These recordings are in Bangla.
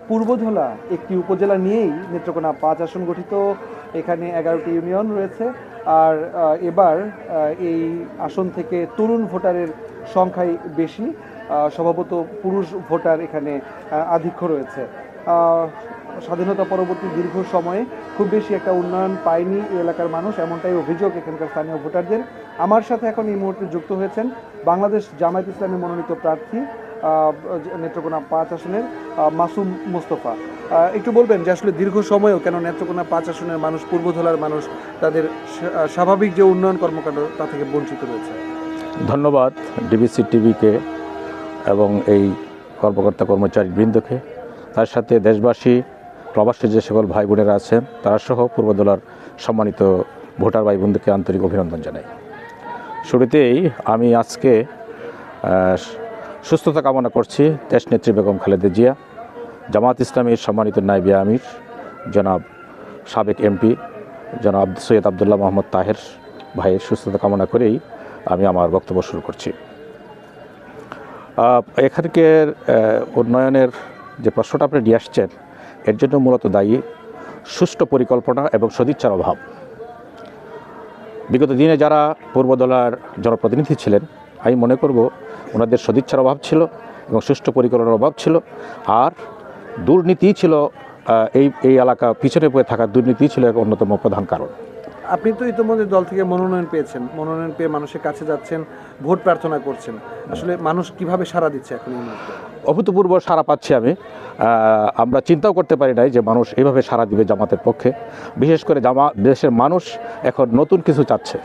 পূর্বধলা একটি উপজেলা নিয়েই নেত্রকোনা 5 আসন গঠিত। এখানে 11টি ইউনিয়ন রয়েছে। আর এবার এই আসন থেকে তরুণ ভোটারের সংখ্যাই বেশি, স্বভাবত পুরুষ ভোটার এখানে আধিক্য রয়েছে। স্বাধীনতা পরবর্তী দীর্ঘ সময়ে খুব বেশি একটা উন্নয়ন পায়নি এই এলাকার মানুষ, এমনটাই অভিযোগ এখানকার স্থানীয় ভোটারদের। আমার সাথে এখন এই মুহূর্তে যুক্ত হয়েছেন বাংলাদেশ জামায়াত ইসলামী মনোনীত প্রার্থী নেত্রকোনা 5 আসনের মাসুম মোস্তফা। একটু বলবেন যে আসলে দীর্ঘ সময়েও কেন নেত্রকোনা 5 আসনের মানুষ, পূর্বধলার মানুষ তাদের স্বাভাবিক যে উন্নয়ন কর্মকাণ্ড তা থেকে বঞ্চিত রয়েছে? ধন্যবাদ ডিবিসি টিভিকে এবং এই কর্মকর্তা কর্মচারী বৃন্দকে, তার সাথে দেশবাসী প্রবাসী যে সকল ভাই বোনেরা আছেন তারা সহ পূর্বধলার সম্মানিত ভোটার ভাই বোনদেরকে আন্তরিক অভিনন্দন জানাই। শুরুতেই আমি আজকে সুস্থতা কামনা করছি দেশনেত্রী বেগম খালেদা জিয়া, জামায়াত ইসলামীর সম্মানিত নায়েবে আমির জনাব সাবেক এমপি জনাব সৈয়দ আবদুল্লাহ মোহাম্মদ তাহের ভাইয়ের সুস্থতা কামনা করেই আমি আমার বক্তব্য শুরু করছি। এখানকার উন্নয়নের যে প্রশ্নটা আপনি নিয়ে আসছেন এর জন্য মূলত দায়ী সুষ্ঠু পরিকল্পনা এবং সদিচ্ছার অভাব। বিগত দিনে যারা পূর্বধলার জনপ্রতিনিধি ছিলেন আমি মনে করব ওনাদের সদিচ্ছার অভাব ছিল এবং সুষ্ঠু পরিকল্পনার অভাব ছিল, আর দুর্নীতি ছিল এই এলাকা পিছনে পড়ে থাকা দুর্নীতি ছিল এক অন্যতম প্রধান কারণ। আপনি তো ইতিমধ্যে দল থেকে মনোনয়ন পেয়েছেন, মনোনয়ন পেয়ে মানুষের কাছে যাচ্ছেন, ভোট প্রার্থনা করছেন, আসলে মানুষ কিভাবে সাড়া দিচ্ছে এখন এই মুহূর্তে? অভূতপূর্ব সাড়া পাচ্ছি আমি। আমরা চিন্তাও করতে পারি নাই যে মানুষ এইভাবে সাড়া দিবে জামাতের পক্ষে। বিশেষ করে দেশের মানুষ এখন নতুন কিছু চাচ্ছে,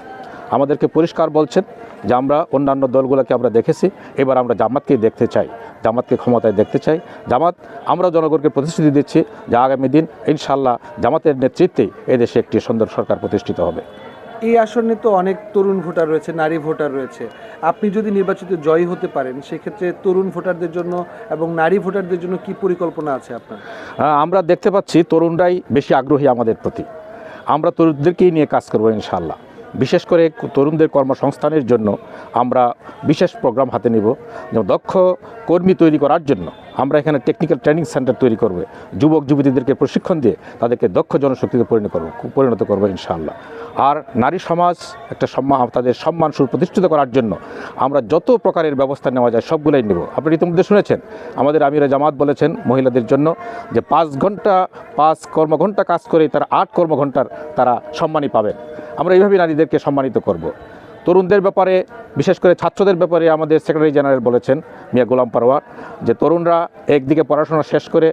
আমাদেরকে পরিষ্কার বলছেন যে আমরা অন্যান্য দলগুলোকে আমরা দেখেছি, এবার আমরা জামাতকেই দেখতে চাই, জামাতকে ক্ষমতায় দেখতে চাই। জামাত আমরা জনগণকে প্রতিশ্রুতি দিচ্ছি যে আগামী দিন ইনশাআল্লাহ জামাতের নেতৃত্বেই এদেশে একটি সুন্দর সরকার প্রতিষ্ঠিত হবে। এই আসনে তো অনেক তরুণ ভোটার রয়েছে, নারী ভোটার রয়েছে। আপনি যদি নির্বাচিত জয়ী হতে পারেন সেক্ষেত্রে তরুণ ভোটারদের জন্য এবং নারী ভোটারদের জন্য কি পরিকল্পনা আছে আপনার? আমরা দেখতে পাচ্ছি তরুণরাই বেশি আগ্রহী আমাদের প্রতি। আমরা তরুণদেরকেই নিয়ে কাজ করবো ইনশাআল্লাহ। বিশেষ করে তরুণদের কর্মসংস্থানের জন্য আমরা বিশেষ প্রোগ্রাম হাতে নিব, যেমন দক্ষ কর্মী তৈরি করার জন্য আমরা এখানে টেকনিক্যাল ট্রেনিং সেন্টার তৈরি করব, যুবক যুবতীদেরকে প্রশিক্ষণ দিয়ে তাদেরকে দক্ষ জনশক্তিতে পরিণত করবো ইনশাআল্লাহ। আর নারী সমাজ একটা তাদের সম্মান সুপ্রতিষ্ঠিত করার জন্য আমরা যত প্রকারের ব্যবস্থা নেওয়া যায় সবগুলোই নেব। আপনি ইতিমধ্যে শুনেছেন আমাদের আমিরা জামাত বলেছেন মহিলাদের জন্য যে 5 কর্মঘণ্টা কাজ করে তারা 8 কর্মঘণ্টার তারা সম্মানই পাবেন। আমরা এইভাবেই নারীদেরকে সম্মানিত করব। তরুণদের ব্যাপারে বিশেষ করে ছাত্রদের ব্যাপারে আমাদের সেক্রেটারি জেনারেল বলেছেন মিয়া গোলাম পারওয়ার যে তরুণরা একদিকে পড়াশোনা শেষ করে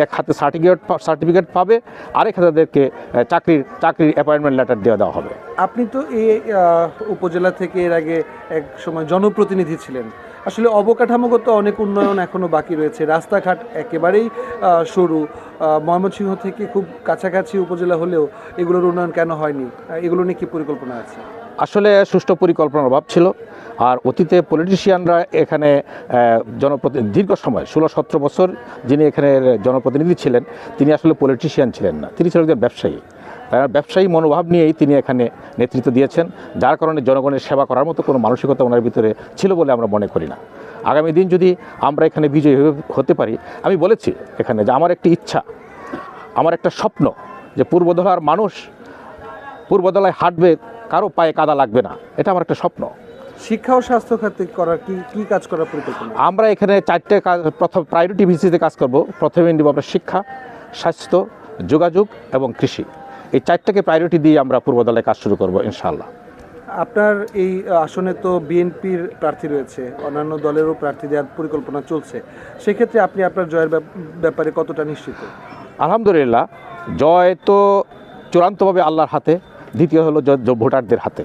এক হাতে সার্টিফিকেট পাবে, আরেক হাতে তাদেরকে চাকরির অ্যাপয়েন্টমেন্ট লেটার দেওয়া হবে। আপনি তো এই উপজেলা থেকে এর আগে এক সময় জনপ্রতিনিধি ছিলেন, আসলে অবকাঠামোগত অনেক উন্নয়ন এখনও বাকি রয়েছে, রাস্তাঘাট একেবারেই সরু, ময়মনসিংহ থেকে খুব কাছাকাছি উপজেলা হলেও এগুলোর উন্নয়ন কেন হয়নি? এগুলো নিয়ে কী পরিকল্পনা আছে? আসলে সুষ্ঠু পরিকল্পনার অভাব ছিল। আর অতীতে পলিটিশিয়ানরা এখানে দীর্ঘ সময় 16-17 বছর যিনি এখানে জনপ্রতিনিধি ছিলেন তিনি আসলে পলিটিশিয়ান ছিলেন না, তিনি ছিলেন একজন ব্যবসায়ী। তারা ব্যবসায়ী মনোভাব নিয়েই তিনি এখানে নেতৃত্ব দিয়েছেন, যার কারণে জনগণের সেবা করার মতো কোনো মানসিকতা ওনার ভিতরে ছিল বলে আমরা মনে করি না। আগামী দিন যদি আমরা এখানে বিজয়ী হতে পারি, আমি বলেছি এখানে যে আমার একটি ইচ্ছা, আমার একটা স্বপ্ন যে পূর্বধলার মানুষ পূর্বধলায় হাঁটবে, কারো পায়ে কাদা লাগবে না, এটা আমার একটা স্বপ্ন। শিক্ষা ও স্বাস্থ্য খাতে করার কি কাজ করার পরিকল্পনা? আমরা এখানে 4টে কাজ প্রথম প্রায়োরিটি ভিত্তিতে কাজ করব। প্রথমে নিব আমরা শিক্ষা, স্বাস্থ্য, যোগাযোগ এবং কৃষি। এই 4টাকে প্রায়োরিটি দিয়ে আমরা পূর্বধলায় কাজ শুরু করব ইনশাআল্লাহ। আপনার এই আসনে তো বিএনপির প্রার্থী রয়েছে, অন্যান্য দলেরও প্রার্থী দেওয়ার পরিকল্পনা চলছে, সেক্ষেত্রে আপনি আপনার জয়ের ব্যাপারে কতটা নিশ্চিত? আলহামদুলিল্লাহ, জয় তো চূড়ান্তভাবে আল্লাহর হাতে, দ্বিতীয় হলো ভোটারদের হাতে।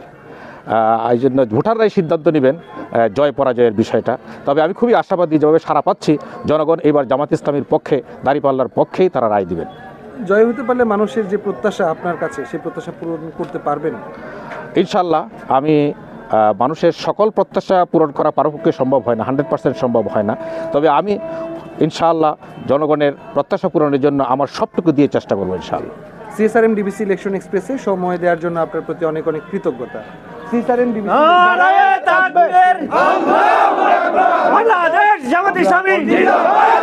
এই জন্য ভোটাররাই সিদ্ধান্ত নেবেন জয় পরাজয়ের বিষয়টা। তবে আমি খুবই আশাবাদী, যেভাবে সাড়া পাচ্ছি জনগণ এবার জামাত ইসলামীর পক্ষে, দাঁড়িপাল্লার পক্ষেই তারা রায় দিবেন। জয় হতে পারলে মানুষের যে প্রত্যাশা আপনার কাছে, সেই প্রত্যাশা পূরণ করতে পারবেন ইনশাআল্লাহ। আমি মানুষের সকল প্রত্যাশা পূরণ করা পারপক্ষে সম্ভব হয় না, 100% সম্ভব হয় না। তবে আমি ইনশাআল্লাহ জনগণের প্রত্যাশা পূরণের জন্য আমার সবটুকু দিয়ে চেষ্টা করবো ইনশাআল্লাহ। সিএসআরএম ডিবিসি ইলেকশন এক্সপ্রেসে সময় দেওয়ার জন্য আপনার প্রতি অনেক অনেক কৃতজ্ঞতা। সিএসআরএম ডিবিসি বাংলাদেশ জামাত ইসলামী জিন্দাবাদ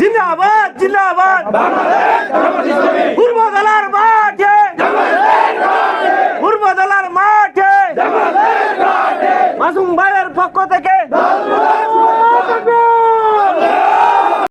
জিন্দাবাদ। জিন্দাবাদ